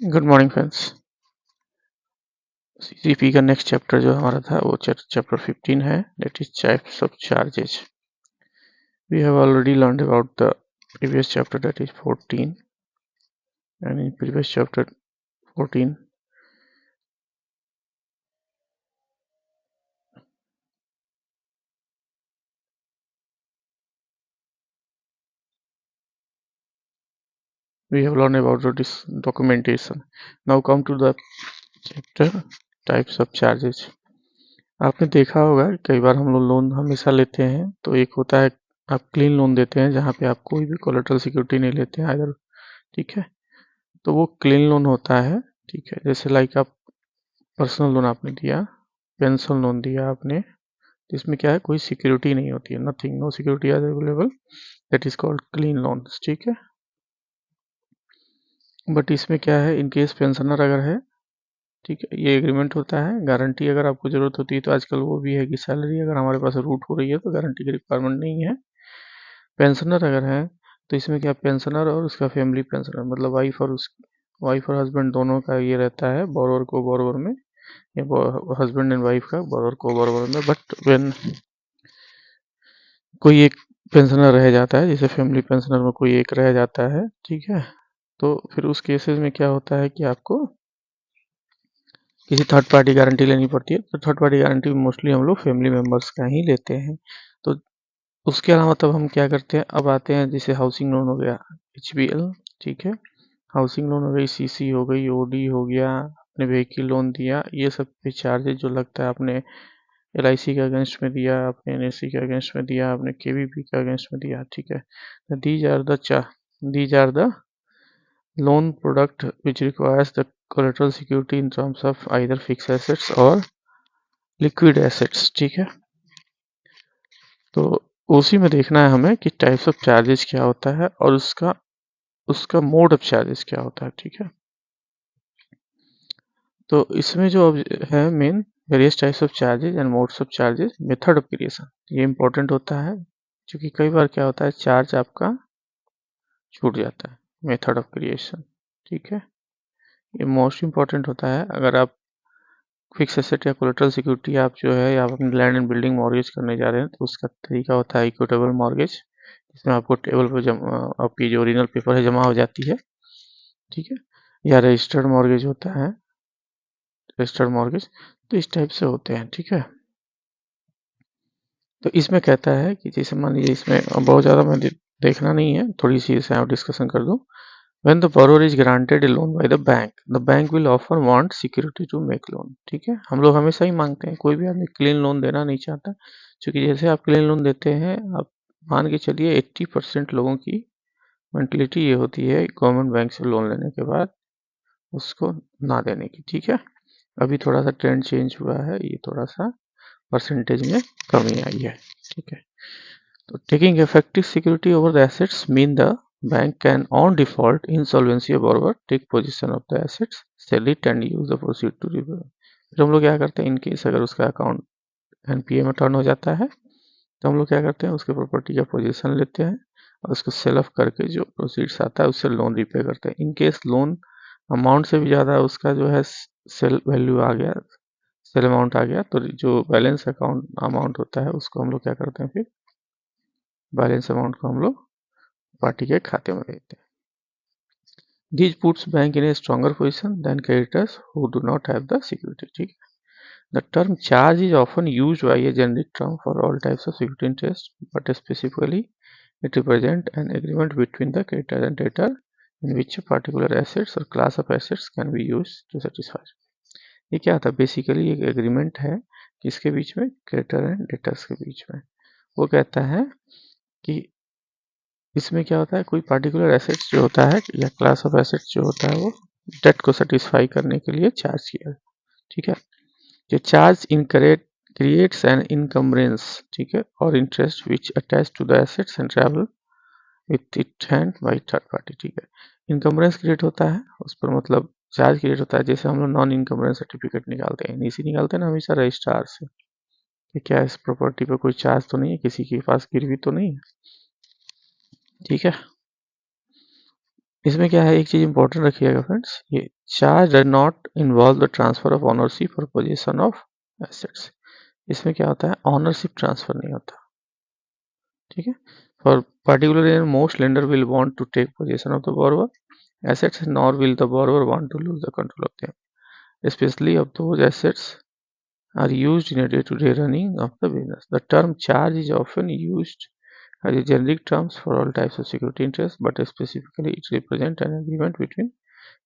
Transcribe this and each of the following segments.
Good morning friends. CCP का next chapter जो हमारा था वो चैप्टर 15 है, that is types of charges. We have already learned about the previous chapter, that is 14, and in previous chapter 14 we have learned about this documentation. Now come to the chapter types of charges. आपने देखा होगा कई बार हम लोग loan हमेशा लेते हैं तो एक होता है आप क्लीन लोन देते हैं जहाँ पे आप कोई भी कोलेटरल सिक्योरिटी नहीं लेते हैं अगर, ठीक है, तो वो क्लीन लोन होता है। ठीक है, जैसे लाइक आप पर्सनल लोन आपने दिया, पेंशन लोन दिया आपने, इसमें क्या है कोई सिक्योरिटी नहीं होती है, nothing, no security are available, that is called clean loans. ठीक है, बट इसमें क्या है, इन केस पेंशनर अगर है, ठीक है, ये एग्रीमेंट होता है, गारंटी अगर आपको ज़रूरत होती है तो आजकल वो भी है कि सैलरी अगर हमारे पास रूट हो रही है तो गारंटी की रिक्वायरमेंट नहीं है। पेंशनर अगर है तो इसमें क्या, पेंशनर और उसका फैमिली पेंशनर मतलब वाइफ और हस्बैंड दोनों का ये रहता है, बोरोवर को बोरोवर में, या हस्बैंड एंड वाइफ का बोरोवर को बोरोवर में। बट व्हेन कोई एक पेंशनर रह जाता है, जैसे फैमिली पेंशनर में कोई एक रह जाता है, ठीक है, तो फिर उस केसेस में क्या होता है कि आपको किसी थर्ड पार्टी गारंटी लेनी पड़ती है। तो थर्ड पार्टी गारंटी मोस्टली हम लोग फैमिली मेम्बर्स का ही लेते हैं। तो उसके अलावा तब हम क्या करते हैं, अब आते हैं जैसे हाउसिंग लोन हो गया, HBL, ठीक है, हाउसिंग लोन हो गई, CC हो गई, OD हो गया, आपने व्हीकल लोन दिया, ये सब पे चार्जेस जो लगता है, आपने LIC के अगेंस्ट में दिया, आपने NSC के अगेंस्ट में दिया, आपने KVP के अगेंस्ट में दिया, ठीक है, these are the loan product which requires the collateral security in terms of either fixed assets or liquid assets। ठीक है, तो उसी में देखना है हमें कि टाइप्स ऑफ चार्जेस क्या होता है और उसका उसका मोड ऑफ चार्जेस क्या होता है। ठीक है, तो इसमें जो है main, various types of charges and modes of charges, method of creation, ये इंपॉर्टेंट होता है क्योंकि कई बार क्या होता है चार्ज आपका छूट जाता है, मेथड ऑफ क्रिएशन। ठीक है, ये मोस्ट इंपॉर्टेंट होता है। अगर आप फिक्स एसेट या कोलेटरल सिक्योरिटी आप जो है, या आप अपनी लैंड एंड बिल्डिंग मॉर्गेज करने जा रहे हैं, तो उसका तरीका होता है इक्विटेबल मॉर्गेज, जिसमें आपको टेबल पर आपकी जो ओरिजिनल पेपर है जमा हो जाती है। ठीक है, या रजिस्टर्ड मॉर्गेज होता है, रजिस्टर्ड मॉर्गेज, तो इस टाइप से होते हैं। ठीक है, तो इसमें कहता है कि जैसे मान लीजिए, इसमें बहुत ज़्यादा मैं देखना नहीं है, थोड़ी सी इसे आप डिस्कशन कर दूँ। When the borrower is granted a loan by the bank will often want security to make loan। ठीक है, हम लोग हमेशा ही मांगते हैं, कोई भी आदमी क्लीन लोन देना नहीं चाहता, क्योंकि जैसे आप क्लीन लोन देते हैं, आप मान के चलिए 80% लोगों की मेंटलिटी ये होती है गवर्नमेंट बैंक से लोन लेने के बाद उसको ना देने की। ठीक है, अभी थोड़ा सा ट्रेंड चेंज हुआ है, ये थोड़ा सा परसेंटेज में कमी आई है। ठीक है, तो taking effective security over the assets mean the bank can on default insolvency a borrower take possession of the assets, sell it and use the proceed to repay। फिर हम लोग क्या करते हैं, इनकेस अगर उसका अकाउंट NPA में turn हो जाता है तो हम लोग क्या करते हैं, उसके प्रॉपर्टी का पोजीशन लेते हैं और उसको सेल ऑफ करके जो प्रोसीड्स आता है उससे लोन रिपे करते हैं। इनकेस लोन अमाउंट से भी ज़्यादा उसका जो है सेल वैल्यू आ गया, सेल अमाउंट आ गया, तो जो बैलेंस अकाउंट अमाउंट होता है उसको हम लोग क्या करते हैं, फिर बैलेंस अमाउंट को हम लोग पार्टी के खाते में देते हैं। This puts bank in a stronger position than creditors who do not have the security। ठीक है, the term charge is often used by a generic term for all types of security interest, but specifically it represents an agreement between the creditor and debtor in which a particular assets or class of assets can be used to satisfy। ये क्या था, basically एक agreement है किसके बीच में, creditor and debtors के बीच में। वो कहता है कि इसमें क्या होता है, कोई पार्टिकुलर एसेट्स जो होता है या क्लास ऑफ एसेट्स जो होता है वो डेट को सेटिस्फाई करने के लिए चार्ज किया। ठीक है, ये चार्ज क्रिएट्स एन इनकम्बरेंस, ठीक है, और interest which attach to the assets and travel with it hand by third party. ठीक है, इनकम्बरेंस क्रिएट होता है उस पर, मतलब चार्ज क्रिएट होता है। जैसे हम लोग नॉन इनकम्बरेंस सर्टिफिकेट निकालते हैं, NIC निकालते हैं ना हमेशा रजिस्ट्रार से, कि क्या इस प्रॉपर्टी पर कोई चार्ज तो नहीं है, किसी के पास गिरवी तो नहीं है। ठीक है, इसमें क्या है, एक चीज इंपॉर्टेंट रखिएगा फ्रेंड्स, ये charge does not involve the transfer of ownership और पोजीशन ऑफ एसेट्स। इसमें क्या होता है, ऑनरशिप ट्रांसफर नहीं होता, ठीक है। For particular most lender will want to take position of the borrower assets, nor will the borrower want to lose the control of them, especially if those assets are used in a day-to-day running of the business. The term charge is often used as a generic term for all types of security interest, but specifically it represents an agreement between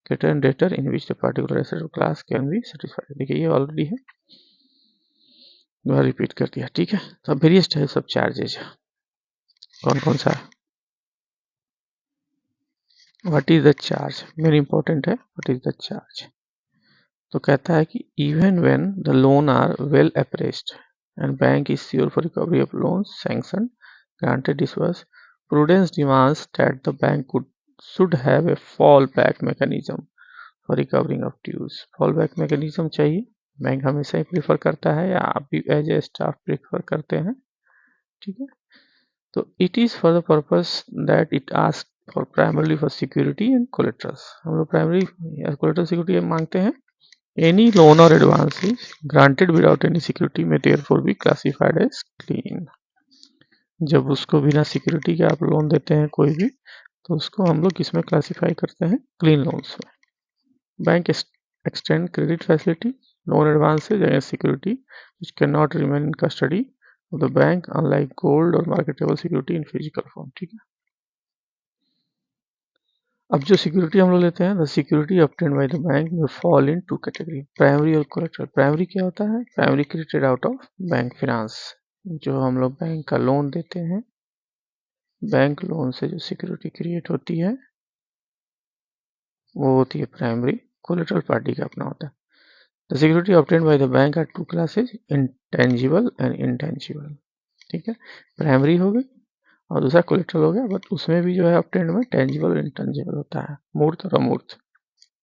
creditor and debtor in which the particular asset or class can be satisfied. देखिए ये already है, मैं repeat कर दिया, ठीक है। तो various types of charges कौन कौन सा है, what is the charge, main important है, व्हाट इज द चार्ज। तो कहता है कि even when the loan are well appraised and bank is sure for recovery of loan sanction granted disbursed, prudence demands that the bank should have a fallback mechanism for recovering of dues. fallback mechanism चाहिए, bank हमेशा ही prefer करता है, या आप भी as A staff prefer करते हैं, ठीक है। तो it is for the purpose that it ask for primarily for security and collaterals. हम लोग प्राइमरी कोलेट्रल सिक्योरिटी मांगते हैं। Any loan or advances granted without any security may therefore be classified as clean. जब उसको बिना security के आप loan देते हैं कोई भी, तो उसको हम लोग किसमें क्लासीफाई करते हैं, क्लीन लोन्स में। Bank extend credit facility, loan advances against security which cannot remain in custody of the bank unlike gold or marketable security in physical form, ठीक है। अब जो सिक्योरिटी हम लोग लेते हैं, the security obtained by the bank will fall in to category, primary और collateral. Primary क्या होता है, primary created out of bank finance, जो हम लोग बैंक का लोन देते हैं, बैंक लोन से जो सिक्योरिटी क्रिएट होती है वो होती है प्राइमरी। कोलेटरल पार्टी का अपना होता है। The security obtained by the bank are two classes, intangible and intangible, ठीक है। प्राइमरी हो गई और दूसरा कोलेटरल हो गया, बट उसमें भी जो है ऑब्टेन्ड में टेंजिबल और इंटेंजिबल होता है, मूर्त और अमूर्त,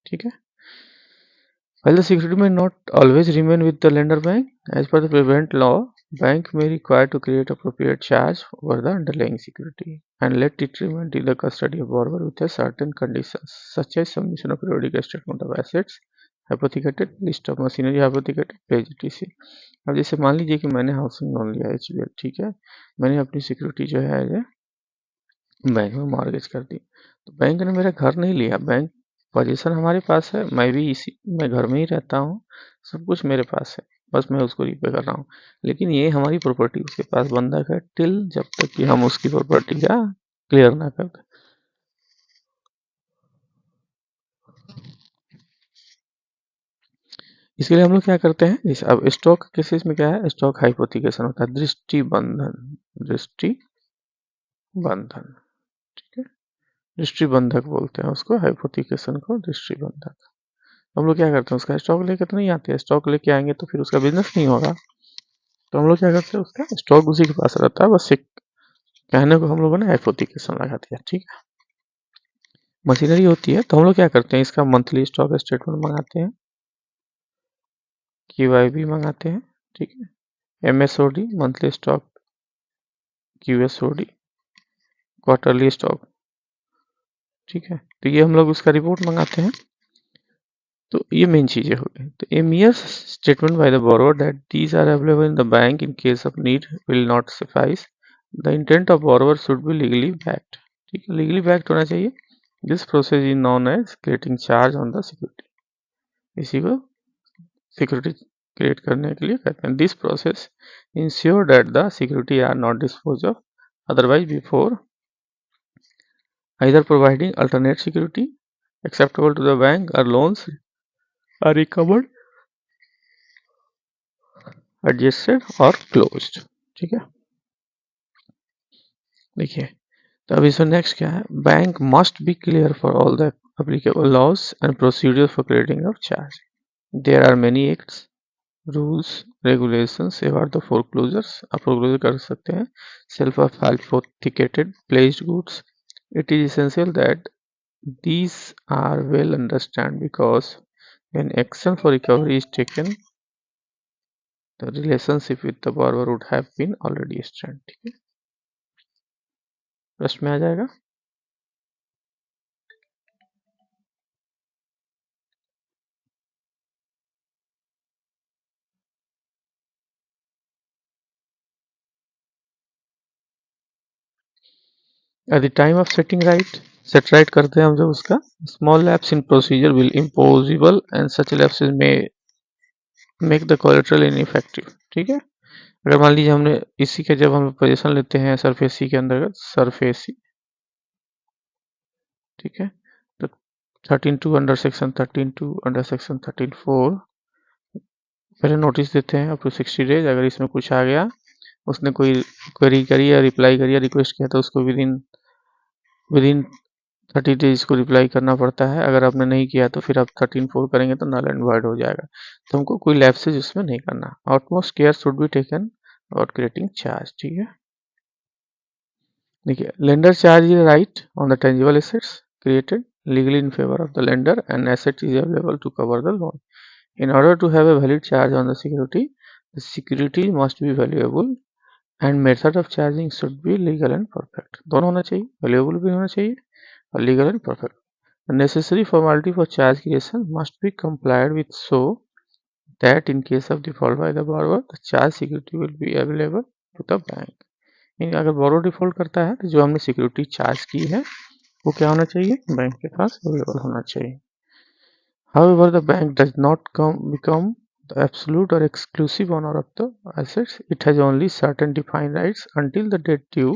ठीक है। While the security may not always remain with the lender bank, as per the prevent law, bank may require to create appropriate charge over the underlying security and let it remain in the custody of borrower with a certain conditions, such as submission of periodic statement of assets, hypothecated list of machinery, hypothecated pledge etc. अब जैसे मान लीजिए कि मैंने housing loan लिया HBL, ठीक है, मैंने अपनी सिक्योरिटी जो है बैंक में मॉर्गेज कर दी, तो बैंक ने मेरा घर नहीं लिया, बैंक पोजीशन हमारे पास है, मैं घर में ही रहता हूँ, सब कुछ मेरे पास है, बस मैं उसको रीपे कर रहा हूँ, लेकिन ये हमारी प्रॉपर्टी उसके पास बंधक है टिल जब तक कि हम उसकी प्रॉपर्टी का क्लियर ना कर दें। इसके लिए हम लोग क्या करते हैं, अब स्टॉक केसेस में क्या है, स्टॉक हाइपोथिकेशन होता है, दृष्टि बंधन, ठीक है, दृष्टि बंधक बोलते हैं उसको, हाइपोथिकेशन को दृष्टि बंधक। हम लोग क्या करते हैं, उसका स्टॉक लेके तो नहीं आते, स्टॉक लेके आएंगे तो फिर उसका बिजनेस नहीं होगा, तो हम लोग क्या करते हैं, उसका स्टॉक उसी के पास रहता है, बस एक कहने को हम लोगों ने हाइपोथिकेशन लगा दिया, ठीक है। मशीनरी होती है तो हम लोग क्या करते हैं, इसका मंथली स्टॉक स्टेटमेंट मंगाते हैं, QIB मंगाते हैं, ठीक है, MSOD monthly stock, QSOD quarterly stock, ठीक है। तो ये हम लोग उसका रिपोर्ट मंगाते हैं, तो ये मेन चीजें हो गई। तो ए mere statement by the borrower that these are available in the bank in case of need will not suffice. The intent of borrower should be legally backed, ठीक है, legally backed होना चाहिए। This process is known as creating charge on the security, इसी को security create करने के लिए कहते हैं। This process ensure that the security are not disposed of otherwise before either providing alternate security acceptable to the bank or loans are recovered, adjusted और closed, ठीक है। देखिए, तो अब इसमें नेक्स्ट क्या है, bank must be clear for all the applicable laws and procedures for crediting of charge. There are many acts, rules, regulations about the foreclosures, आप foreclosure कर सकते हैं, self authenticated pledged goods. It is essential that these are well understood because when action for recovery is taken, the relationship with the borrower would have been already strained, ठीक है, प्रश्न में आ जाएगा। At the time of setting right, set right करते हैं हम जब उसका, small lapse in procedure will imposable and such lapse में मेक द कोलेट्रल इनइफेक्टिव। ठीक है, अगर मान लीजिए हमने इसी के जब हम पोजीशन लेते हैं सरफेसी के अंतर्गत, सरफेसी, ठीक है, तो 13(2) अंडर सेक्शन 13(2) अंडर सेक्शन 13(4) पहले नोटिस देते हैं अप टू 60 डेज। अगर इसमें कुछ आ गया, उसने कोई क्वेरी करी या रिप्लाई करी या रिक्वेस्ट किया, तो उसको विदिन विदिन 30 डेज को रिप्लाई करना पड़ता है। अगर आपने नहीं किया तो फिर आप 13(4) करेंगे तो नल एंड वॉइड हो जाएगा। तो हमको कोई लैप्सेज उसमें नहीं करना। Utmost care should be taken about creating charge. ठीक है, देखिए, lender charge is right on the tangible assets created legally in favor of the lender and asset is available to cover the loan. In order to have a valid charge on the security must be valuable and method of charging should be legal and perfect. दोनों होना चाहिए, valuable भी होना चाहिए और legal and perfect. The necessary formality for charge creation must be complied with so that in case of default by the borrower, the charge security will be available to the bank. अगर बोरो default करता है तो जो हमने security charge की है वो क्या होना चाहिए, बैंक के पास अवेलेबल होना चाहिए। However, the bank does not become the absolute or exclusive owner of the assets. It has only certain defined rights until the date due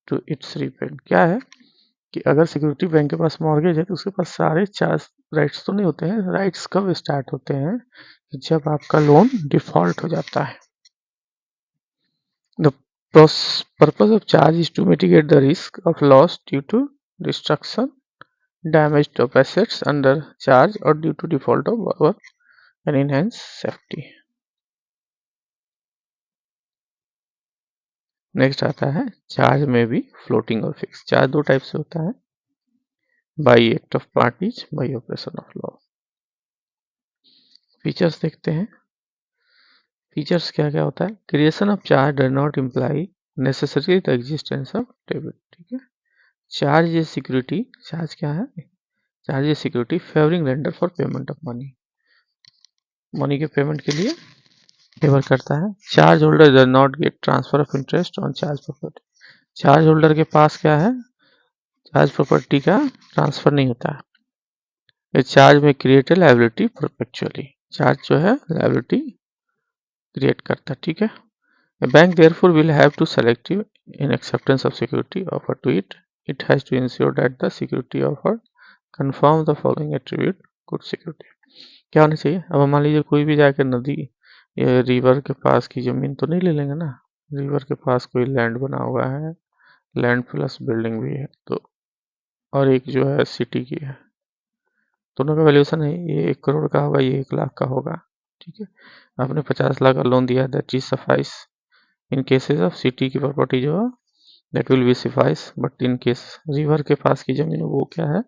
to its repayment. क्या है कि अगर सिक्योरिटी बैंक के पास mortgage है तो उसके पास सारे चार्ज राइट्स तो नहीं होते हैं। राइट्स कब स्टार्ट होते हैं, जब आपका लोन डिफॉल्ट हो जाता है। The purpose of charge is to mitigate the risk of loss due to destruction, damage of assets under charge or due to default of borrower and enhance safety. Next आता है charge में भी floating और fix. Charge दो type से होता है, by act of parties, by operation of law. Features देखते हैं। फीचर्स क्या क्या होता है, creation of charge does not imply necessary the existence of debit. ठीक है, चार्ज इज सिक्योरिटी, चार्ज क्या है, charge is security favouring lender for payment of money, money के पेमेंट के लिए फेवर करता है। Charge holder does not gate transfer of interest on charge property, charge holder के पास क्या है, चार्ज प्रॉपर्टी का ट्रांसफर नहीं होता है। ये चार्ज में क्रिएट लायबिलिटी परपेचुअली, चार्ज जो है लायबिलिटी क्रिएट करता है। ठीक है, A bank therefore will have to selective in acceptance of security offered to it. It has to ensure that the security offered conforms the following attribute good security. क्या होना चाहिए, अब मान लीजिए कोई भी जाकर नदी या रिवर के पास की ज़मीन तो नहीं ले लेंगे ना। रिवर के पास कोई लैंड बना हुआ है, लैंड प्लस बिल्डिंग भी है, तो और एक जो है सिटी की है, दोनों का वैल्यूएशन है, ये 1 करोड़ का होगा, ये 1 लाख का होगा। ठीक है, आपने 50 लाख का लोन दिया, that is suffice. In cases of city की प्रॉपर्टी जो है that will be suffice, but in case river के पास की जमीन वो क्या है,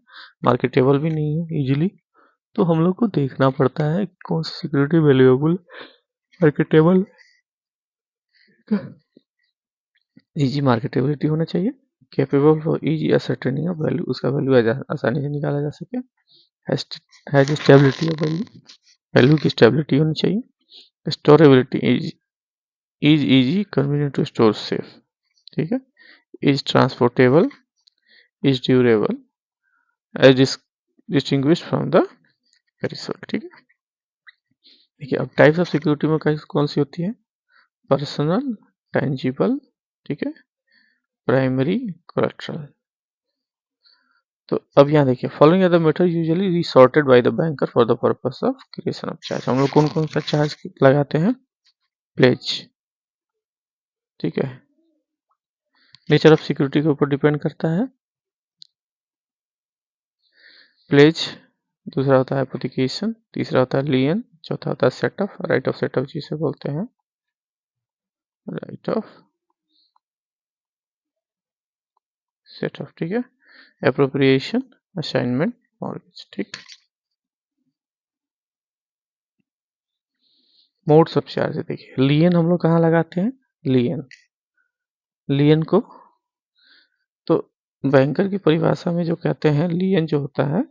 मार्केटेबल भी नहीं है इजीली। तो हम लोग को देखना पड़ता है कि कौन सी security valuable, marketable, easy marketability होना चाहिए, capable for easy ascertaining of value, उसका वैल्यू आसानी से निकाला जा सके, has stability of value, value की स्टेबिलिटी होनी चाहिए, storability is easy convenient to store safe. ठीक है, is transportable, is durable, as distinguish from the perishable. ठीक है, देखिए अब टाइप्स ऑफ सिक्योरिटी में कौन सी होती है, पर्सनल, टेंजिबल, ठीक है, प्राइमरी, कोलेट्रल। तो अब यहाँ देखिए, following other method usually resorted bye the banker for the purpose of creation of charge. हम लोग कौन कौन सा चार्ज लगाते हैं, प्लेज, ठीक है, नेचर ऑफ सिक्योरिटी के ऊपर डिपेंड करता है, प्लेज, दूसरा होता है एप्लीकेशन, तीसरा होता है लियन, चौथा होता है सेटअप, राइट ऑफ सेटअप जिसे बोलते हैं, राइट ऑफ सेटअप। ठीक है, एप्रोप्रिएशन, असाइनमेंट, मॉर्गेज। ठीक, मोड्स ऑफ चार्ज देखिए, लियन हम लोग कहाँ लगाते हैं, लियन, लियन को तो बैंकर की परिभाषा में जो कहते हैं, लियन जो होता है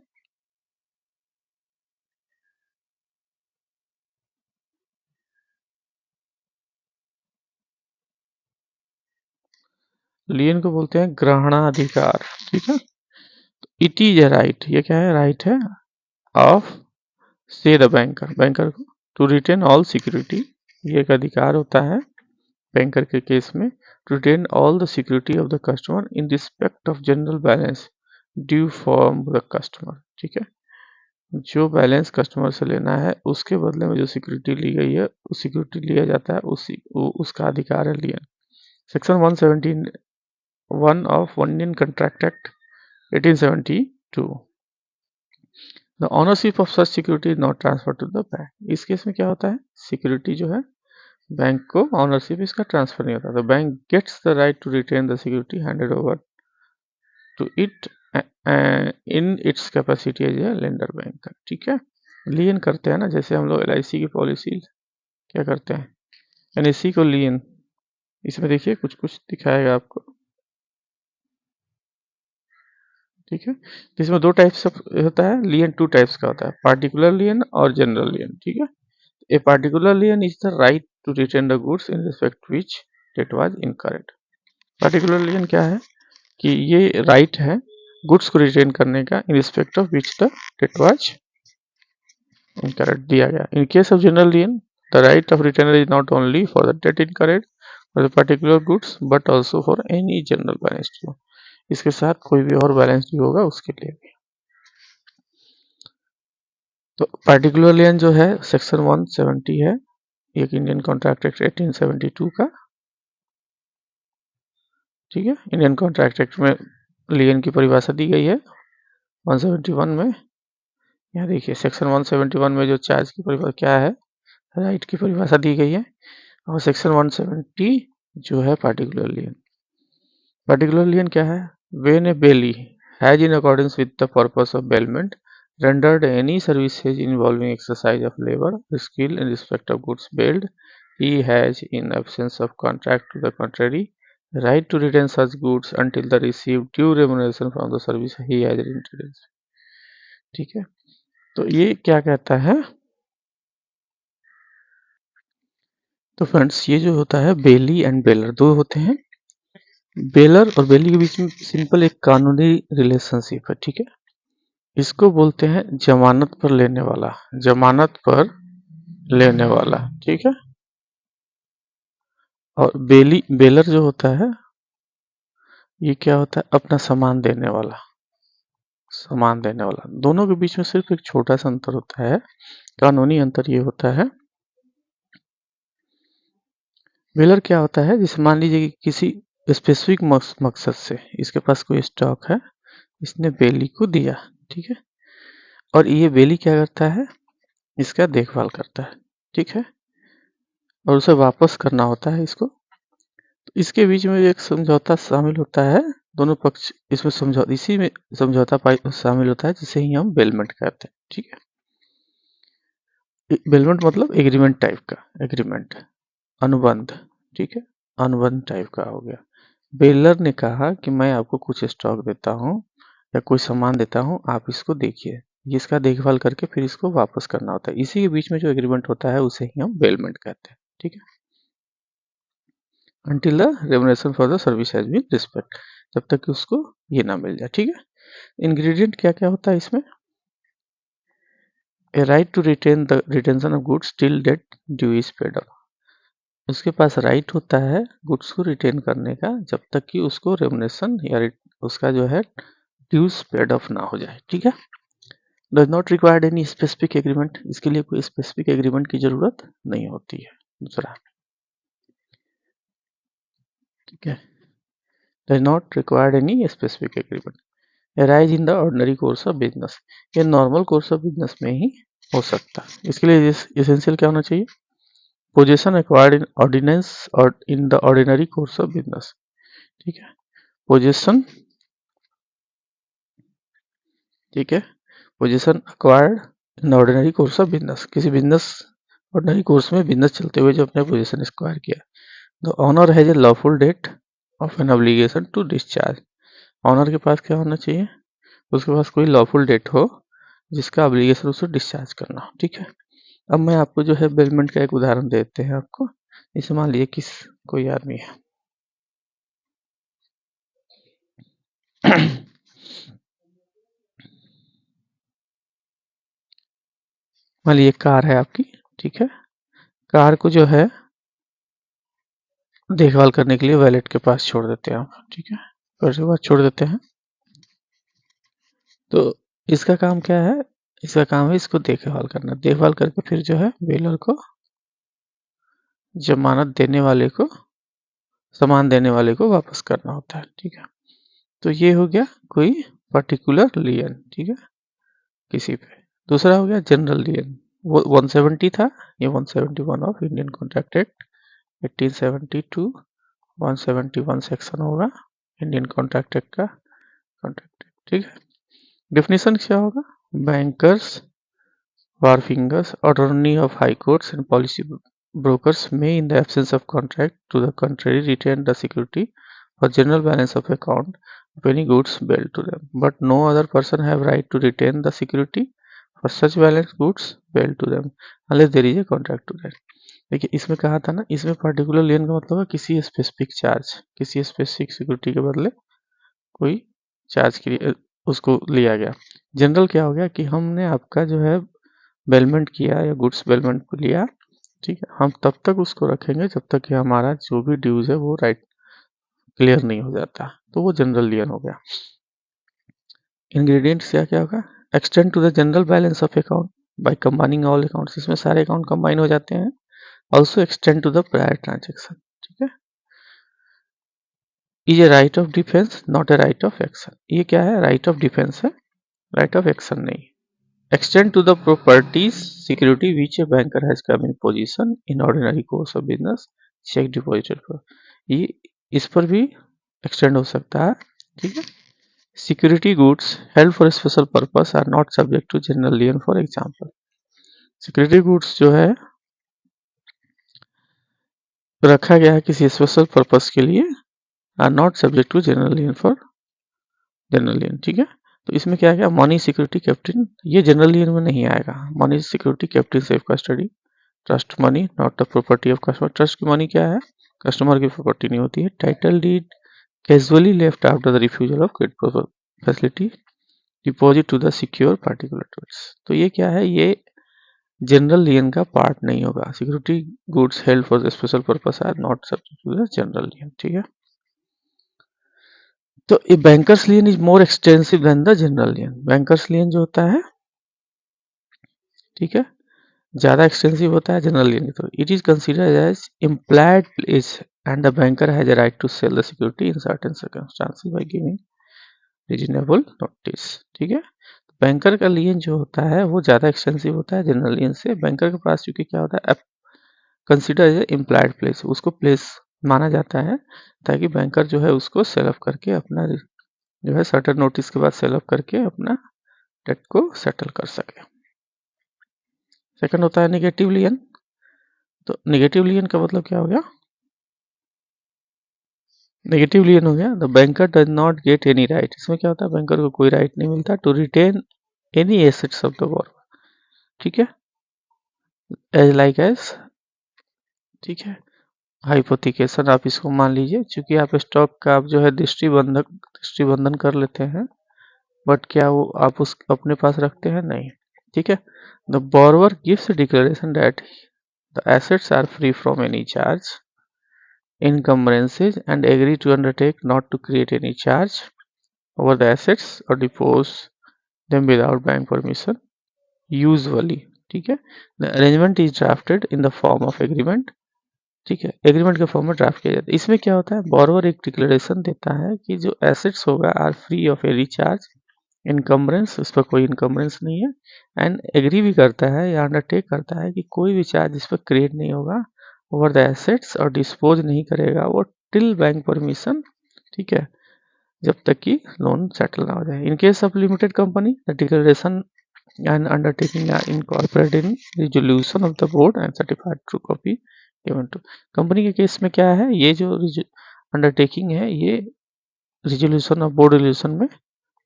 लियन को बोलते हैं ग्रहणाधिकार, ठीक है। इट इज ए राइट, ये क्या है, राइट है ऑफ से द बैंकर, बैंकर को टू रिटेन ऑल सिक्योरिटी, ये एक अधिकार होता है बैंकर के केस में, to retain all the security of the customer in respect of general balance due from the customer, ठीक है। जो बैलेंस कस्टमर से लेना है उसके बदले में जो सिक्योरिटी ली गई है उस सिक्योरिटी लिया जाता है, उसका अधिकार है lien. Section 171 of Indian contract act 1872, the ownership of such security is not transfer to the bank. इस केस में क्या होता है, सिक्योरिटी जो है बैंक को ऑनरशिप इसका ट्रांसफर नहीं होता, the bank gets the right to retain the security handed over to it in its capacity as a lender bank, ठीक है। लियन करते हैं ना, जैसे हम लोग LIC की पॉलिसी क्या करते हैं, NSC को लियन, इसमें देखिए कुछ कुछ दिखाएगा आपको, ठीक है। तो इसमें दो टाइप्स होता है लियन, टू टाइप्स का होता है, पार्टिकुलर लियन और जनरल लियन, ठीक है। A particular lien is the right to retain the goods in respect which debt was incurred. Particular lien क्या है कि ये राइट है गुड्स को रिटेन करने का in respect of which the debt was incurred दिया गया। In case of general lien the right of retainer is not only for the debt incurred for the particular goods but also for any general balance due, इसके साथ कोई भी और balance due होगा उसके लिए भी। तो पार्टिकुलर लियन जो है सेक्शन 170 है, एक इंडियन कॉन्ट्रैक्ट एक्ट 1872 का, ठीक है। इंडियन कॉन्ट्रैक्ट एक्ट में लियन की परिभाषा दी गई है 171 में। यहाँ देखिए सेक्शन 171 में जो चार्ज की परिभाषा क्या है, राइट की परिभाषा दी गई है, और सेक्शन 170 जो है पार्टिकुलर लियन। पार्टिकुलर लियन क्या है, when a bailee has in accordance with the purpose of bailment rendered any services involving exercise of labor or skill in respect of goods billed, he has, in absence of contract to the contrary, right to retain such goods until the received due remuneration from the service he has rendered, ठीक है। तो ये क्या कहता है, तो friends ये जो होता है बेली एंड बेलर दो होते हैं, बेलर और बेली के बीच में सिंपल एक कानूनी रिलेशनशिप है, ठीक है। इसको बोलते हैं जमानत पर लेने वाला, जमानत पर लेने वाला, ठीक है। और बेलर जो होता है ये क्या होता है, अपना सामान देने वाला, सामान देने वाला। दोनों के बीच में सिर्फ एक छोटा सा अंतर होता है, कानूनी अंतर ये होता है, बेलर क्या होता है, जैसे मान लीजिए कि किसी स्पेसिफिक मकसद से इसके पास कोई स्टॉक है, इसने बेली को दिया, ठीक है। और ये बेली क्या करता है, इसका देखभाल करता है, ठीक है, और उसे वापस करना होता है इसको। तो इसके बीच में एक समझौता शामिल होता है, दोनों पक्ष इसमें समझौता, इसी में समझौता शामिल होता है, जिसे ही हम बेलमेंट कहते हैं, ठीक है। बेलमेंट मतलब एग्रीमेंट टाइप का, एग्रीमेंट अनुबंध, ठीक है, अनुबंध टाइप का हो गया। बेलर ने कहा कि मैं आपको कुछ स्टॉक देता हूँ या कोई सामान देता हूँ, आप इसको देखिए, इसका देखभाल करके फिर इसको वापस करना होता है। इसी के बीच में जो एग्रीमेंट होता है उसे ही हम बेलमेंट कहते हैं, ठीक है। until the remuneration for the service has been respect, जब तक कि उसको ये ना मिल जाए, ठीक है। इंग्रेडिएंट क्या क्या होता है इसमें, a right to retain the retention of goods till debt due is paid off, उसके पास राइट होता है गुड्स को रिटेन करने का जब तक कि उसको रेमुनेशन या उसका जो है ड्यूज पेड ऑफ ना हो जाए, ठीक है। Does not required any specific agreement, इसके लिए कोई स्पेसिफिक एग्रीमेंट की जरूरत नहीं होती है। दूसरा, ठीक है, does not required any specific agreement, arise in the ordinary course of business, ये नॉर्मल कोर्स ऑफ बिजनेस में ही हो सकता है। इसके लिए एसेंशियल क्या होना चाहिए, पोजीशन एक्वायर्ड इन ऑर्डिनेंस और in the ordinary course of business, ठीक है। पोजीशन, ठीक है, position acquired in ordinary course of business, किसी बिजनेस ऑर्डिनरी कोर्स में बिजनेस चलते हुए जो अपने पोजीशन एक्वायर किया। The owner has a lawful debt of an obligation to discharge, owner के पास क्या होना चाहिए, उसके पास कोई लॉफुल डेट हो जिसका ऑब्लिगेशन उसे डिस्चार्ज करना हो, ठीक है। अब मैं आपको जो है बेलमेंट का एक उदाहरण देते हैं आपको, जैसे मान लीजिए किस कोई आदमी है, मान लीजिए कार है आपकी, ठीक है। कार को जो है देखभाल करने के लिए वैलेट के पास छोड़ देते हैं आप, ठीक है। उसके बाद छोड़ देते हैं, तो इसका काम क्या है, इसका काम है इसको देखभाल करना। देखभाल करके फिर जो है बेलर को, जमानत देने वाले को, सामान देने वाले को वापस करना होता है, ठीक है। तो ये हो गया कोई पर्टिकुलर लियन, ठीक है, किसी पे। दूसरा हो गया जनरल लियन, वो 170 था, ये 171 of Indian contract act 1872, 171 section होगा इंडियन कॉन्ट्रैक्ट एक्ट का, कॉन्ट्रैक्ट एक्ट, ठीक है। डेफिनेशन क्या होगा, bankers, wharfingers, attorney of high courts and policy brokers may, in the absence of contract to the contrary, retain the security for general balance of account of any goods billed to them, but no other person have right to retain the security for such balance goods billed to them unless there is a contract to that. देखिए इसमें कहा था ना, इसमें particular लेन का मतलब है किसी स्पेसिफिक चार्ज, किसी स्पेसिफिक सिक्योरिटी के बदले कोई चार्ज के लिए उसको लिया गया। जनरल क्या हो गया कि हमने आपका जो है बेलमेंट किया या गुड्स बेलमेंट को लिया, ठीक है, हम तब तक उसको रखेंगे जब तक कि हमारा जो भी ड्यूज है वो राइट क्लियर नहीं हो जाता, तो वो जनरल लियन हो गया। इंग्रेडिएंट्स क्या क्या होगा, extend to the general balance of account by combining all accounts, इसमें सारे अकाउंट कंबाइन हो जाते हैं। Also extend to the prior transaction, ठीक है। Is a right of defence not a right of action, ये क्या है, राइट ऑफ डिफेंस है, राइट ऑफ एक्शन नहीं। Extend to the properties security which a banker has come in possession in ordinary course of business, check deposited for, ये इस पर भी extend हो सकता है, ठीक है। Security goods held for a special purpose are not subject to general lien, for example, security goods जो है रखा गया है किसी स्पेशल पर्पस के लिए, are not subject to general lien for general lien, ठीक है। तो इसमें क्या गया, मनी सिक्योरिटी कैप्टन, ये जनरल लियन में नहीं आएगा। Money security kept in safe custody, trust money not the property of customer, trust की मनी क्या है, कस्टमर की प्रॉपर्टी नहीं होती है। Title deed casually left after the refusal of credit facility, deposit to the secure particular trust, तो ये क्या है, ये जनरल लियन का पार्ट नहीं होगा। Security goods held for the special purpose are not subject to the general lien, ठीक है। तो a banker's lien is more extensive than the general lien, banker's lien जो होता है, ठीक है, ज़्यादा एक्सटेंसिव होता है जनरल लियन की तरह। It is considered as implied place and the banker has a right to sell the security in certain circumstances by giving reasonable notice, ठीक है। बैंकर का लियन जो होता है वो ज़्यादा एक्सटेंसिव होता है जनरल लियन से। बैंकर के पास क्योंकि क्या होता है, कंसिडर एज इम्प्लाइड प्लेस, उसको प्लेस माना जाता है ताकि बैंकर जो है उसको सेल अप करके अपना जो है सर्टेन नोटिस के बाद सेल अप करके अपना डेट को सेटल कर सके। सेकंड होता है निगेटिव लियन। तो निगेटिव लियन का मतलब क्या हो गया, नेगेटिव लियन हो गया, the banker does not get any right, इसमें क्या होता है, बैंकर को कोई राइट नहीं मिलता to retain any assets of the borrower, ठीक है, एज लाइक एज, ठीक है। हाइपोथिकेशन आप इसको मान लीजिए, क्योंकि आप स्टॉक का आप जो है दृष्टिबंधन कर लेते हैं, बट क्या वो आप उस अपने पास रखते हैं, नहीं, ठीक है। The borrower gives a declaration that the assets are free from any charge encumbrances and agree to undertake not to create any charge over the assets or dispose them without bank permission usually, ठीक है। the arrangement is drafted in the form of agreement, ठीक है, agreement के form में draft किया जाता है। इसमें क्या होता है, बोरोवर एक डिक्लेरेशन देता है कि जो एसेट्स होगा are free of any charge, encumbrance, उस पर कोई इनकम्बरेंस नहीं है, एंड एग्री भी करता है या अंडरटेक करता है कि कोई भी चार्ज इस पर क्रिएट नहीं होगा ओवर द एसेट्स, और डिस्पोज नहीं करेगा वो टिल बैंक परमिशन, ठीक है, जब तक कि लोन सेटल ना हो जाए। In case of limited company the declaration and undertaking are incorporated in resolution of the board and certified true copy given to. Company के केस में क्या है, ये जो अंडरटेकिंग है ये रिजोल्यूशन ऑफ बोर्ड रिजोल्यूशन में,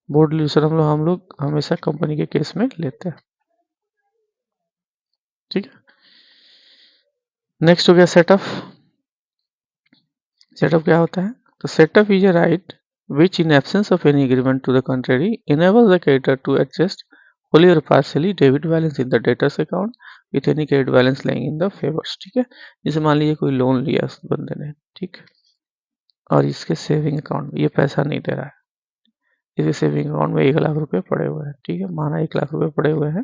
बोर्ड रिजोल्यूशन हम लोग हमेशा कंपनी के केस में लेते हैं, ठीक है। नेक्स्ट हो गया सेटअप। सेटअप क्या होता है, तो setup is a right which in absence of any agreement to the contrary enables the creditor to adjust wholly or partially debit balance in the debtors account with any credit balance lying in the favors। ठीक है, जैसे मान लीजिए कोई loan लिया उस बंदे ने, ठीक, और इसके सेविंग अकाउंट में ये पैसा नहीं दे रहा है, इसके सेविंग अकाउंट में 1 लाख रुपए पड़े हुए हैं, ठीक है, माना 1 लाख रुपए पड़े हुए हैं।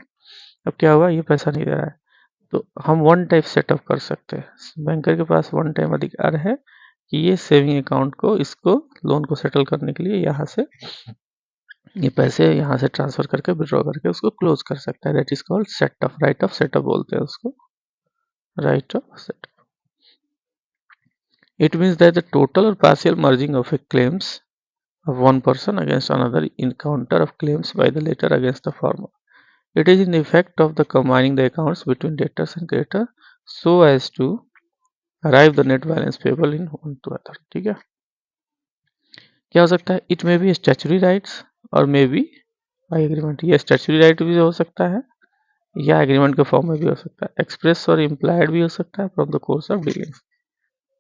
अब क्या हुआ, ये पैसा नहीं दे रहा है, तो हम वन टाइप सेटअप कर सकते हैं। बैंकर के पास वन टाइम अधिकार है कि ये सेविंग अकाउंट को, इसको लोन को सेटल करने के लिए यहाँ से ये पैसे यहाँ से ट्रांसफर करके विड्रॉ करके उसको क्लोज कर सकता है। That is called set off, right of set off बोलते हैं उसको, right of set off. It means that the total और partial merging of a claims of one person against another in counter of claims by the latter against the former. It is in the effect of the combining the accounts between debtors and creditor so as to arrive the net balance payable in one to other। ठीक है, क्या हो सकता है, it may be statutory rights और may be by agreement. ये statutory right भी हो सकता है या एग्रीमेंट के फॉर्म में भी हो सकता है, एक्सप्रेस और इम्प्लाइड भी हो सकता है from the course of dealing.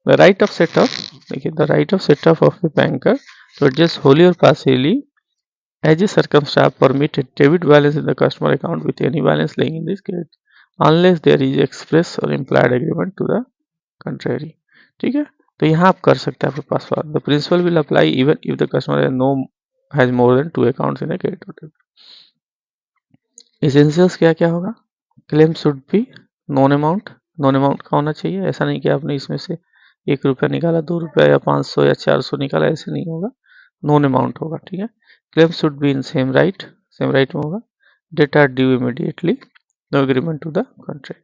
The right of set off, देखिए the right of set off of a banker to adjust wholly or partially as a circumstance permit a debit balance in the customer account with any balance lying in this credit unless there is express or implied agreement to the contrary। ठीक है, तो यहाँ आप कर सकते हैं आपके पास। The principle will apply even if the customer has more than 2 accounts in a credit और डेबिट। एसेंशियल्स क्या क्या होगा, claim should be known amount, known amount का होना चाहिए। ऐसा नहीं कि आपने इसमें से 1 रुपया निकाला, 2 रुपया या 500 या 400 निकाला, ऐसे नहीं होगा, नॉन अमाउंट होगा। ठीक है, claim should be in same right, same right में होगा। Debt are due immediately, no agreement to the country.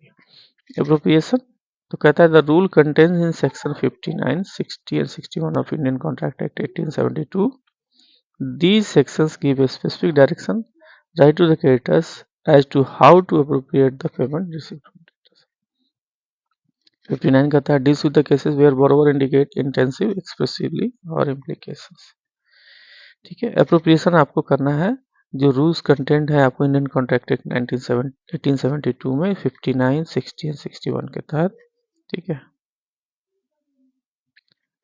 Appropriation, तो कहता है the rule contains in section 59, 60 and 61 ऑफ Indian contract act 1872। These sections give a specific direction right to the creditors as to how to appropriate the payment received from debtors। 59 कहता है deals with the cases where borrower indicate intensive expressively or implications। ठीक है, appropriation आपको करना है, जो rules content है आपको इंडियन कॉन्ट्रैक्ट एक्ट 1872 में 59, 60 एंड 61 के तहत। ठीक है,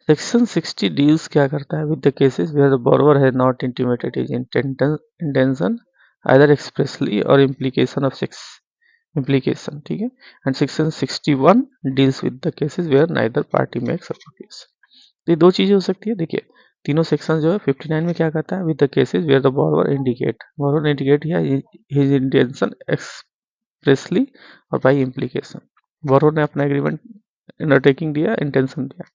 सेक्शन 60 डील्स क्या करता है, with the cases where the borrower has not intimated his intention either expressly or implication of implication। ठीक है, and section 61 deals with the cases where neither party makes appropriation. ये दो चीजें हो सकती है। देखिए तीनों सेक्शन जो है 59 में क्या कहता है, with the cases where the borrower indicate his intention expressly और बाय इम्प्लीकेशन। बोरोवर ने अपना एग्रीमेंट अंडरटेकिंग दिया, इंटेंशन दिया।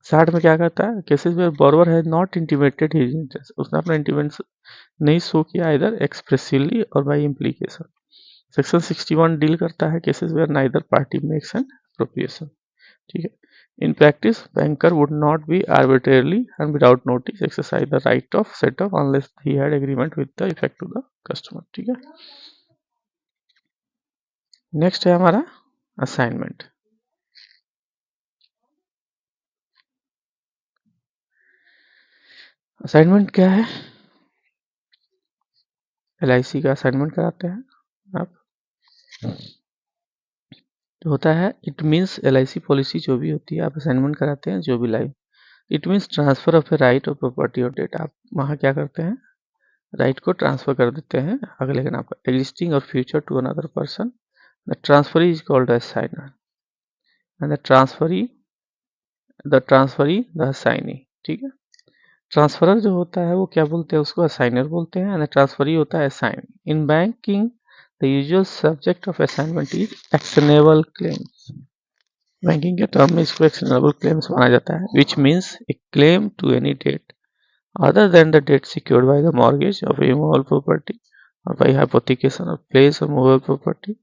60 में क्या कहता है, cases where borrower has not intimated his intention, उसने अपना इंटीमेशन नहीं शो किया इधर एक्सप्रेसिवली और बाय इम्प्लीकेशन। सेक्शन 61 डील करता है cases where neither party makes an appropriation. ठीक है, in practice banker would not be arbitrarily and without notice exercise the right of setup unless he had agreement with the effect to the customer. ठीक है, next है हमारा assignment. Assignment क्या है, LIC का assignment कराते हैं आप, तो होता है इट मीन्स LIC पॉलिसी जो भी होती है आप असाइनमेंट कराते हैं, जो भी live, it means transfer of A right और प्रॉपर्टी और डेटा। आप वहाँ क्या करते हैं, राइट को ट्रांसफर कर देते हैं अगले के नाम पर, एग्जिस्टिंग और future to another person. The transferee is called assignor and the transferee the assignee. ठीक है, ट्रांसफरर जो होता है वो क्या बोलते हैं, उसको असाइनर बोलते हैं, एंड ट्रांसफरी होता है assign. In banking the usual subject of assignment is actionable claims. Banking के टर्म में इसको एक्शनेबल क्लेम्स माना जाता है, which means a claim to any debt other than the debt secured by the mortgage of a movable property or by hypothecation of place of movable property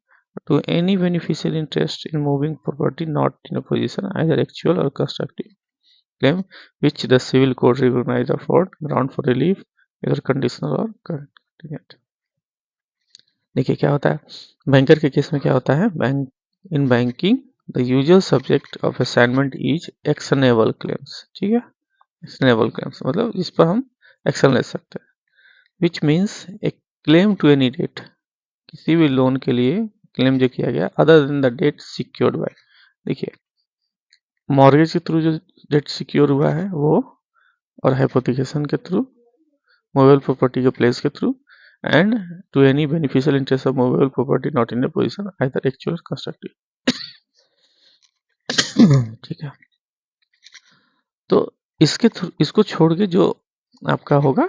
to any beneficial interest in moving property not in a position either actual or constructive claim which the civil court recognize afford ground for relief either conditional or contingent। देखिए क्या होता है, banker के case में क्या होता है, bank in banking the usual subject of assignment is actionable claims. ठीक है, एक्शनेबल क्लेम्स मतलब इस पर हम एक्शन ले सकते हैं, which means a claim to any debt, किसी भी लोन के लिए क्लेम जो किया गया other than the debt secured by. देखिए मॉर्गेज के थ्रू जो डेट सिक्योर हुआ है वो और हाइपोथिकेशन के थ्रू, मूवेबल प्रॉपर्टी के प्लेस के through, and to any beneficial interest of movable property not in a position either actual constructive. ठीक है, तो इसके थ्रू, इसको छोड़ के जो आपका होगा,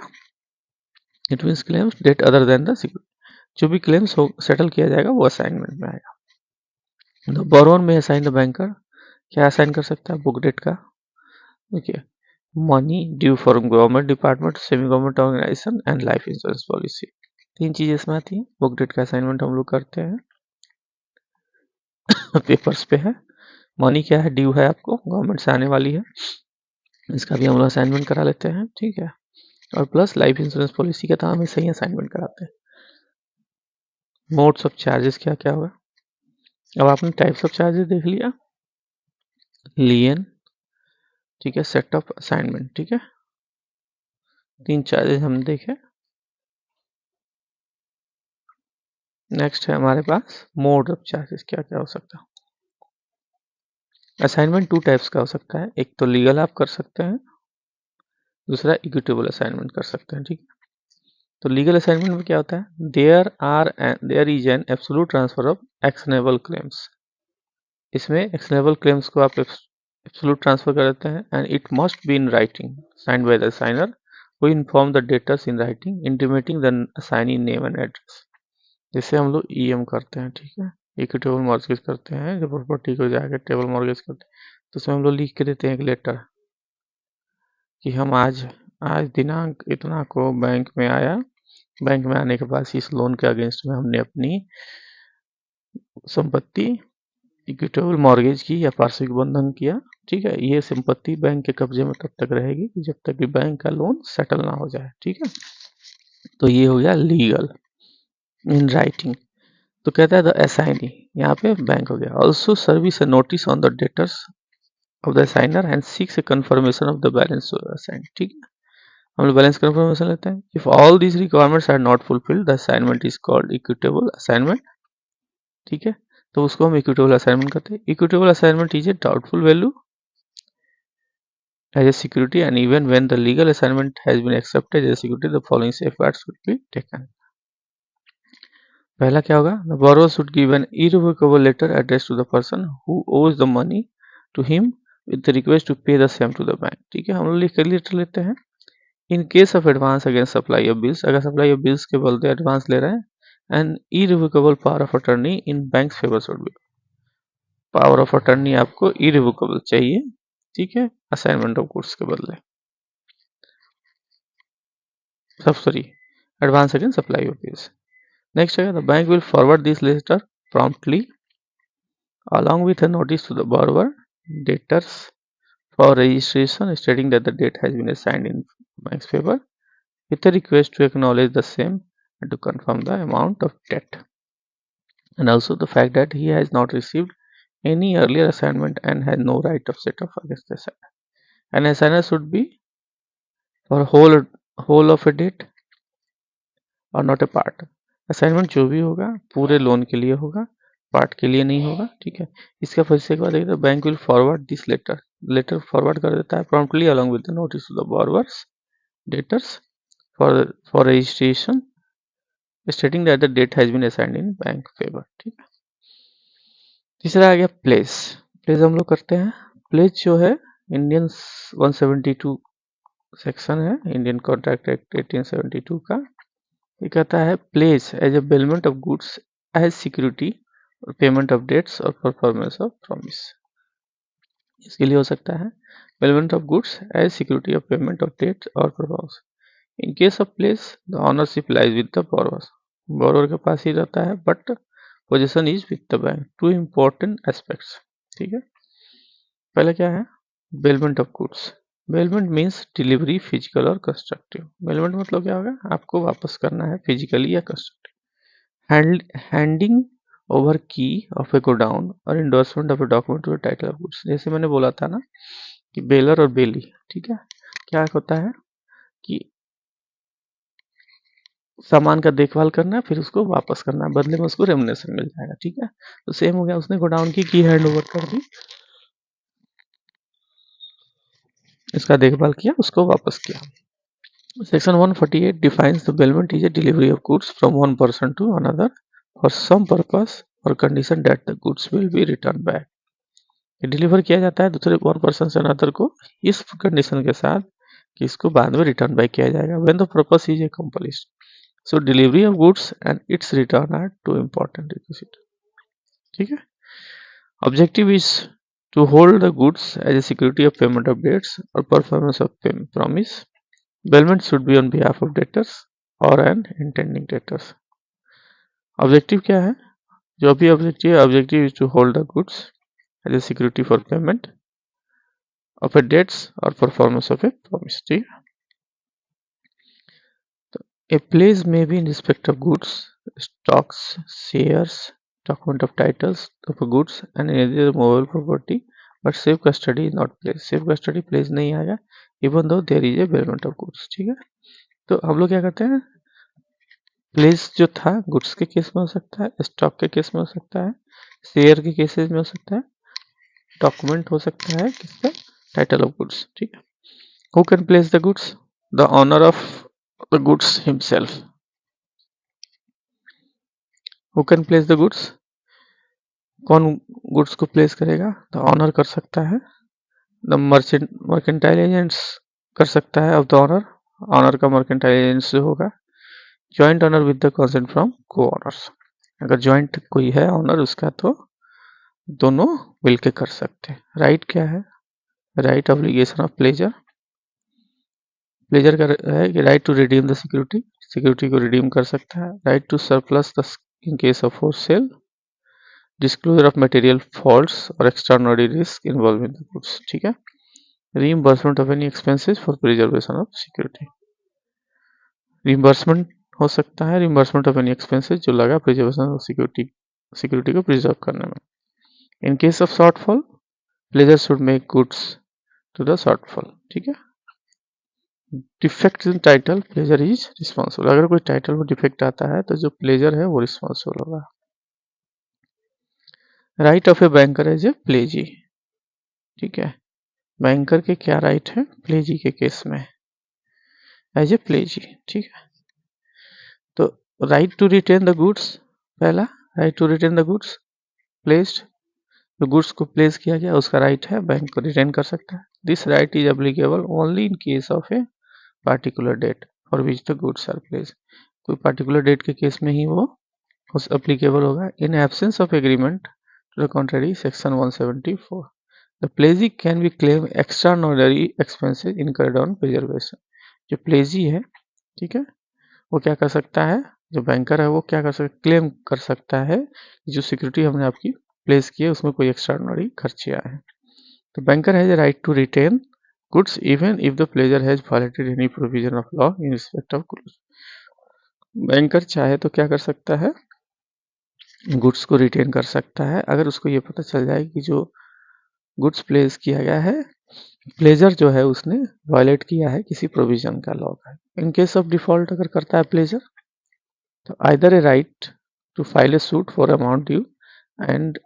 it means claims debt other than the security, जो भी क्लेम्स हो सेटल किया जाएगा वो असाइनमेंट में आएगा। The borrower may assign the banker, क्या असाइन कर सकता है, बुक डेट का, देखिए, money due for government department, semi government organisation and life insurance policy, तीन चीजें इसमें आती हैं। बुक डेट का असाइनमेंट हम लोग करते हैं पेपर्स पे है। मनी क्या है, ड्यू है आपको, गवर्नमेंट से आने वाली है, इसका भी हम लोग असाइनमेंट करा लेते हैं, ठीक है। और प्लस लाइफ इंश्योरेंस पॉलिसी का तो हम ऐसे ही असाइनमेंट कराते हैं। मोड्स ऑफ चार्जेस क्या क्या होगा, अब आपने टाइप्स ऑफ चार्जेस देख लिया, लियन, ठीक है, सेट ऑफ असाइनमेंट, ठीक है, तीन चार्जेस हम देखे। नेक्स्ट है हमारे पास मोड ऑफ चार्जेस, क्या क्या हो सकता है। असाइनमेंट टू टाइप्स का हो सकता है, एक तो लीगल आप कर सकते हैं, दूसरा इक्विटेबल असाइनमेंट कर सकते हैं, ठीक है। तो लीगल असाइनमेंट में क्या होता है, there is an absolute transfer of actionable claims, इसमें एक्शनेबल क्लेम्स को आप एब्सोल्यूट ट्रांसफर कर देते हैं, and it must be in writing signed by the signer who inform the debtors in writing intimating the assignee name and address. जैसे हम लोग EM करते हैं, ठीक है, इक्विटेबल मॉर्गेज करते हैं, जब प्रॉपर्टी को जाकर टेबल मॉर्गेज करते हैं, तो उसमें हम लोग लिख के देते हैं एक लेटर कि हम आज आज दिनांक इतना को बैंक में आया, बैंक में आने के बाद इस लोन के अगेंस्ट में हमने अपनी संपत्ति इक्विटेबल मॉर्गेज की या पार्श्विक बंधन किया, ठीक है। ये संपत्ति बैंक के कब्जे में तब तक रहेगी जब तक कि बैंक का लोन सेटल ना हो जाए, ठीक है। तो ये हो गया लीगल इन राइटिंग। तो कहता है द असाइनी, यहाँ पे बैंक हो गया, also service a notice on the debtors of the assignor and seeks a confirmation of the balance assign, ठीक है। हम लोग बैलेंस कंफर्मेशन लेते हैं। If all these requirements are not fulfilled the assignment is called equitable assignment, ठीक है। तो उसको हम इक्विटेबल असाइनमेंट करते हैं। Equitable assignment is a doubtful value as a security, and even when the legal assignment has been accepted as a security, the following safeguards should be taken. पहला क्या होगा, the borrower should give an irrevocable letter addressed to the person who owes the money to him with the request to pay the same to the bank, ठीक है। हम लोग लिख कर letter लेते हैं। In case of advance against supply of bills, अगर supply of bills के बदले एडवांस ले रहे हैं, and irrevocable power of attorney in bank favour should be, power of attorney आपको इरिवोकेबल चाहिए, ठीक है, असाइनमेंट ऑफ गुड्स के बदले, सब sorry, advance against supply of bills. Next है, the bank will forward this letter promptly along with a notice to the borrower debtors for registration stating that the debt has been assigned in bank's favor with a request to acknowledge the same and to confirm the amount of debt, and also the fact that he has not received any earlier assignment and has no right of set off against the assigner. An assigner should be for whole of a debt और not a part. Assignment जो भी होगा पूरे loan के लिए होगा, part के लिए नहीं होगा, ठीक है। इसका परिचय के बाद देखिए, bank will forward this letter forward कर देता है promptly along with the notice to the borrower's debtors for registration stating that the debt has been assigned in bank favour, ठीक है। तीसरा आ गया प्लेस। प्लेस हम लोग करते हैं। प्लेस जो है इंडियन 172 सेक्शन है, इंडियन कॉन्ट्रैक्ट एक्ट 1872 का। ये कहता है pledge as a bailment of goods as security और पेमेंट ऑफ डेट्स और परफॉर्मेंस ऑफ प्रॉमिस। इसके लिए हो सकता है bailment of goods as security of payment of debts और performance. In case of pledge the ownership lies with the borrower, borrower के पास ही रहता है but possession is with the bank. To important aspects, ठीक है। पहले क्या है, bailment of goods. Bailment means delivery physical और कंस्ट्रक्टिव। बेलमेंट मतलब क्या होगा, आपको वापस करना है फिजिकली या constructive. Handing over key of a godown और endorsement of a document to title of goods. जैसे मैंने बोला था ना कि बेलर और बेली, ठीक है, क्या होता है कि सामान का देखभाल करना है फिर उसको वापस करना है, बदले में उसको रेमुनेशन मिल जाएगा, ठीक है। तो सेम हो गया, उसने गोडाउन की हैंड ओवर कर दी इसका देखभाल किया, उसको वापस किया। Section 148 defines the bailment is a delivery of goods from one person to another for some purpose or condition that the goods will be returned back. ये डिलीवर किया जाता है दूसरे वन पर्सन से अनदर को इस कंडीशन के साथ कि इसको बाद में रिटर्न बैक किया जाएगा when the purpose is accomplished. So delivery of goods and its return are two important requisites. ठीक है। Objective is to hold the goods as a security of payment of debts or performance of promise. Bailment should be on behalf of debtors or an intending debtors. Objective क्या है? जो भी objective is to hold the goods as a security for payment of a debts और performance of a promise. ठीक है। तो a pledge may be in respect of goods, stocks, shares, document of titles of goods and any other movable property, but safe custody is not placed. safe custody place नहीं आएगा even though there is a bailment of goods. ठीक है। तो हम लोग क्या करते हैं, प्लेस जो था गुड्स के केस में हो सकता है, स्टॉक के केस में हो सकता है, शेयर के केसेस में हो सकता है, डॉक्यूमेंट हो सकता है, किसका, टाइटल ऑफ गुड्स। ठीक है। Who can place the goods? The owner of the goods himself. Who can place the goods? कौन गुड्स को प्लेस करेगा? द ऑनर कर सकता है। द मर्केंटाइल एजेंट्स कर सकता है ऑफ द ऑनर, ऑनर का मर्केंटाइल एजेंट्स होगा। Joint owner with the consent from co owners, अगर जॉइंट कोई है ऑनर उसका तो दोनों मिलके कर सकते हैं। राइट क्या है? Right obligation of pledger. Pledger का है कि right to redeem the security, security को रिडीम कर सकता है। Right to surplus the in case of force sale, disclosure of material faults और extraordinary risk involve in the goods. ठीक है। Reimbursement of any expenses for preservation of security, reimbursement हो सकता है, रीइंबर्समेंट ऑफ एनी एक्सपेंसेस जो लगा preservation of security को preserve करने में। इन case of shortfall, pledger should make goods to the shortfall. ठीक है। Defect in title, pledger is responsible. अगर कोई टाइटल में डिफेक्ट आता है तो जो प्लेजर है वो रिस्पॉन्सिबल होगा। Right of a banker as a pledgee. ठीक है। बैंकर के क्या राइट है प्लेजी के केस में? As a pledgee. ठीक है। तो right to retain the goods, पहला right to retain the goods placed, जो गुड्स को प्लेस किया गया उसका राइट है, बैंक को रिटेन कर सकता है। This right is applicable only in case of a particular debt for which the goods are placed. कोई पार्टिकुलर डेट के केस में ही वो उस एप्लीकेबल होगा। In absence of agreement to the contrary, section 174, the pledgee can be claim extraordinary expenses incurred on preservation. जो pledgee है, ठीक है, वो क्या कर सकता है, जो बैंकर है वो क्या कर सकता है, क्लेम कर सकता है जो सिक्योरिटी हमने आपकी प्लेस की है उसमें कोई एक्स्ट्राऑर्डिनरी खर्चे आए हैं। तो banker has a right to retain goods even if the pledger has violated any provision of law in respect of goods. Banker चाहे तो क्या कर सकता है, गुड्स को रिटेन कर सकता है अगर उसको ये पता चल जाए कि जो गुड्स प्लेस किया गया है, प्लेजर जो है उसने वायलेट किया है किसी प्रोविजन का लॉ का। इन केस ऑफ डिफॉल्ट अगर करता है प्लेजर, तो either a right to file a suit for amount due and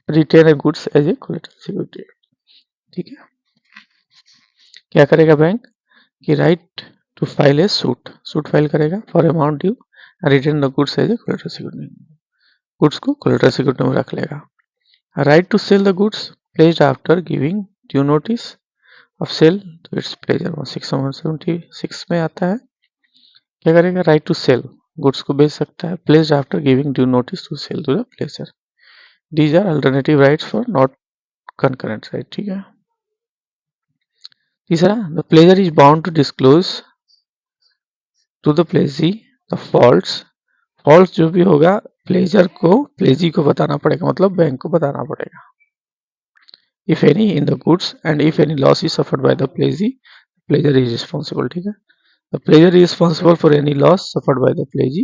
retain a goods as a collateral security. ठीक है। क्या करेगा बैंक कि right to file a suit, suit file करेगा for amount due, retain the goods as a collateral security, goods को collateral security में रख लेगा। Right to sell the goods placed after giving due notice of sale to its pledger, section 176 में आता है। क्या करेगा, राइट टू सेल, गुड्स को बेच सकता है, placed after giving due notice to sell to the pledger. These are alternative rights for not concurrent right. ठीक है। तीसरा, the pledger is bound to disclose to the pledgee the faults, fault जो भी होगा प्लेजर को प्लेजी को बताना पड़ेगा, मतलब बैंक को बताना पड़ेगा। If any in the goods and if any loss is suffered by the प्लेजी, pleasure is responsible. ठीक है। The pledger is responsible for any loss suffered by the प्लेजी।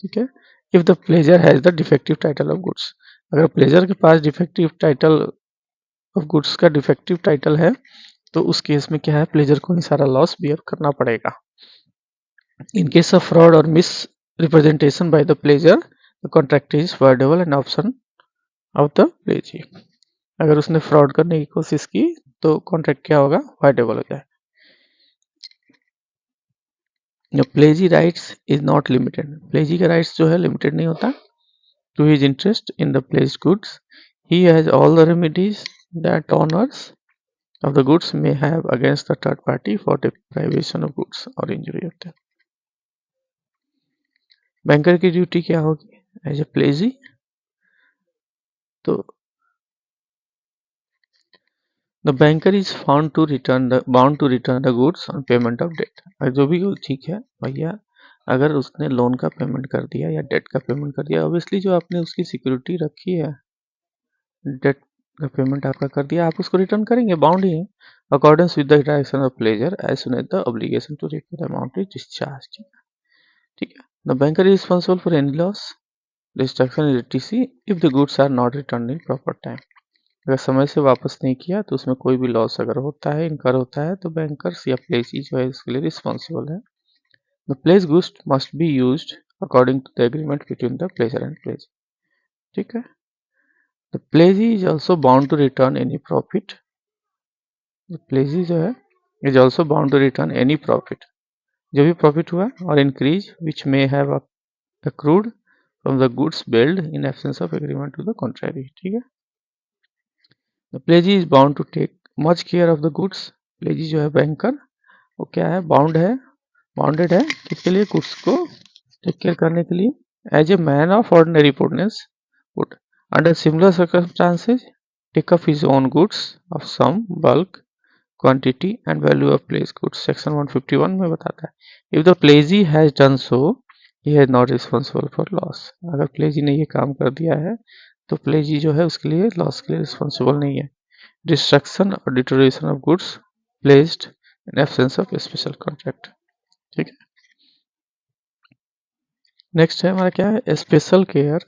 ठीक है। If the pledger has the defective title of goods, अगर pleasure के पास defective title of goods का defective title है तो उस केस में क्या है, प्लेजर को ही सारा लॉस बियर करना पड़ेगा। इन केस ऑफ फ्रॉड और miss representation by the pleasure, the contract is voidable and option of the प्लेजी। अगर उसने फ्रॉड करने की कोशिश की तो कॉन्ट्रैक्ट क्या होगा, वाइडेबल हो जाए। प्लेजी राइट्स इज नॉट लिमिटेड, प्लेजी का राइट्स जो है लिमिटेड नहीं होता to his interest in the pledged goods. He has all the remedies that owners of the goods may have against the third party for deprivation of goods or injury होते हैं। Banker की duty क्या होगी as a pledgee, तो the banker is found to return the bound to return the goods on payment of debt. जो भी ठीक है भैया, अगर उसने लोन का पेमेंट कर दिया या डेट का पेमेंट कर दिया, ऑब्वियसली जो आपने उसकी सिक्योरिटी रखी है, डेट का पेमेंट आपका कर दिया, आप उसको रिटर्न करेंगे, बाउंड ही है। Accordance with the direction of pledger as soon as the obligation to repay the amount is discharge. ठीक है। The banker is responsible for any loss, destruction etc if the goods are not return in proper time. अगर समय से वापस नहीं किया तो उसमें कोई भी लॉस अगर होता है, इनकर होता है, तो बैंकर्स या प्लेजी जो है इसके लिए रिस्पॉन्सिबल है। The pledge goods must be used according to the agreement between the pledger and pledge. ठीक है। The pledgee is also bound to return any profit, pledgee जो है is also bound to return any profit, जो भी profit हुआ और increase which may have accrued from the goods billed in absence of agreement to the contrary। ठीक है। The pledgee is bound to take much care of the goods। pledgee जो है banker, वो क्या है, बाउंड है, बाउंडेड है किसके लिए, गुड्स को टेक केयर करने के लिए। As a man of ordinary prudence would under similar circumstances take up his own goods of some bulk quantity and value of pledged goods। Section 151 में बताता है, if the pledgee has done so he is not responsible for loss। अगर प्लेजी ने ये काम कर दिया है तो प्लेजी जो है उसके लिए लॉस के लिए रिस्पॉन्सिबल नहीं है। डिस्ट्रक्शन और deterioration of goods placed in absence of special contract. ठीक है। नेक्स्ट है हमारा क्या है, special care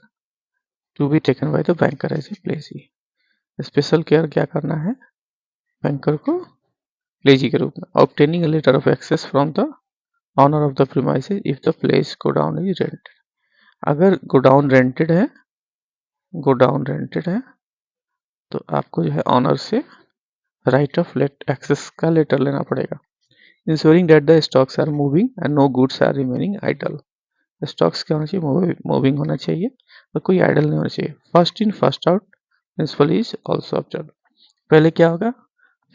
to be taken by the banker as a pledgee. Special care क्या करना है बैंकर को प्लेजी के रूप में, obtaining a letter of access from the owner of the premises if the place godown is rented. अगर godown rented है, godown rented है तो आपको जो है ऑनर से राइट ऑफ एक्सेस का लेटर लेना पड़ेगा। Ensuring that the stocks are moving and no goods are remaining idle. Stocks क्या होना चाहिए, मूविंग होना चाहिए और कोई आइडल नहीं होना चाहिए। First in first out principle is also observe. पहले क्या होगा,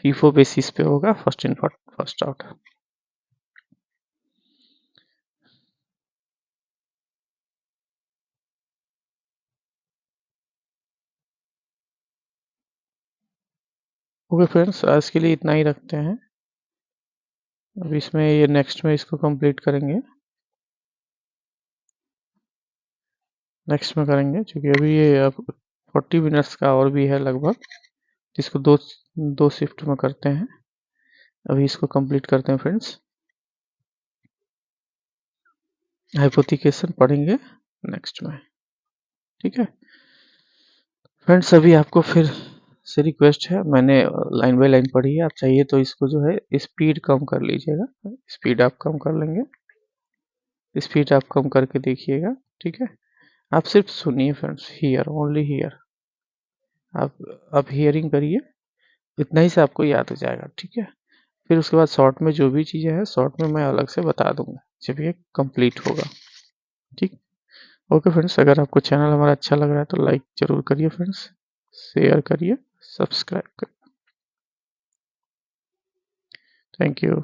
फीफो बेसिस पे होगा, first in first out. Okay friends, आज के लिए इतना ही रखते हैं। अब इसमें ये नेक्स्ट में इसको कंप्लीट करेंगे, नेक्स्ट में करेंगे क्योंकि अभी ये अब 40 मिनट्स का और भी है लगभग, जिसको दो शिफ्ट में करते हैं। अभी इसको कंप्लीट करते हैं फ्रेंड्स, हाइपोथिकेशन पढ़ेंगे नेक्स्ट में। ठीक है फ्रेंड्स, अभी आपको फिर से रिक्वेस्ट है, मैंने लाइन बाय लाइन पढ़ी है, आप चाहिए तो इसको जो है स्पीड कम कर लीजिएगा, स्पीड आप कम कर लेंगे, स्पीड आप कम करके देखिएगा। ठीक है, आप सिर्फ सुनिए फ्रेंड्स, हियर ओनली हियर, आप हियरिंग करिए, इतना ही से आपको याद हो जाएगा। ठीक है, फिर उसके बाद शॉर्ट में जो भी चीज़ें हैं शॉर्ट में मैं अलग से बता दूंगा जब ये कंप्लीट होगा। ठीक, ओके फ्रेंड्स, अगर आपको चैनल हमारा अच्छा लग रहा है तो लाइक ज़रूर करिए फ्रेंड्स, शेयर करिए, सब्सक्राइब करिए। Thank you.